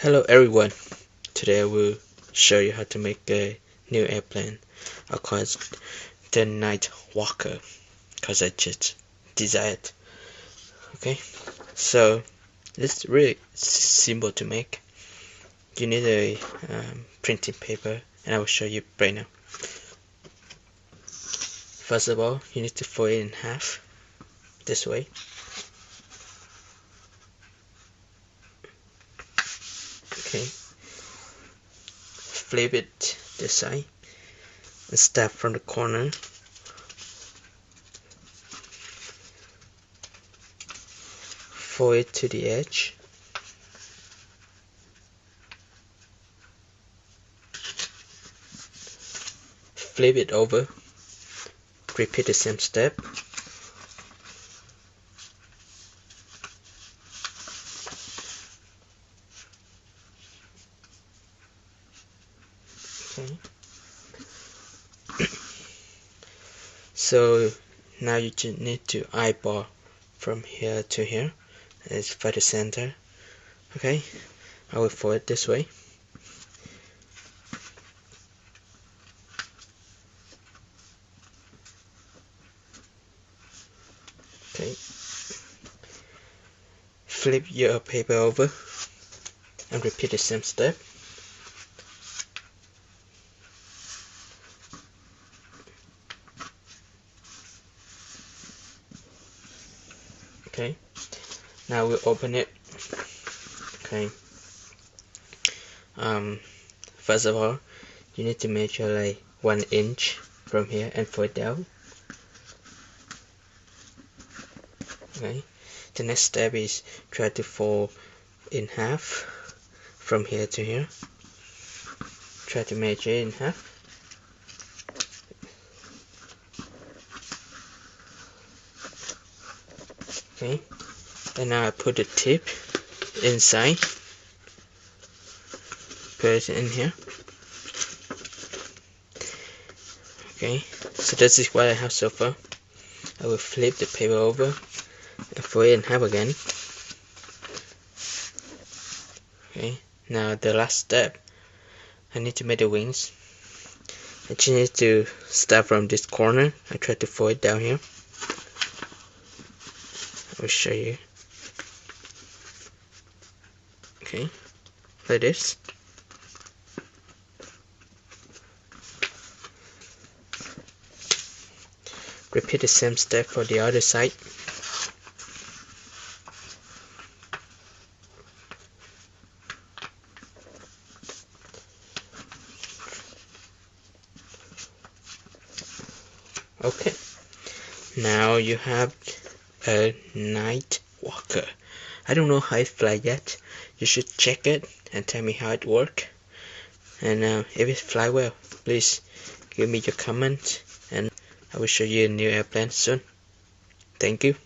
Hello everyone, today I will show you how to make a new airplane. I call it the Night Walker because I just desired. Okay, so it's really simple to make. You need a printing paper, and I will show you right now. First of all, you need to fold it in half this way. Okay, flip it this side and start from the corner. Fold it to the edge. Flip it over. Repeat the same step. Okay. So now you just need to eyeball from here to here. It's by the center. Okay, I will fold it this way. Okay, flip your paper over and repeat the same step. Okay, now we'll open it. Okay, first of all, you need to measure like 1 inch from here and fold down. Okay, the next step is try to fold in half from here to here. Try to measure it in half. Okay, and now I put the tip inside. Put it in here. Okay, so this is what I have so far. I will flip the paper over and fold it in half again. Okay, now the last step, I need to make the wings. I just need to start from this corner. I try to fold it down here. I will show you. Okay, like this. Repeat the same step for the other side. Okay, now you have a night walker. I don't know how it flies yet. You should check it and tell me how it works. And if it fly well, please give me your comment, and I will show you a new airplane soon. Thank you.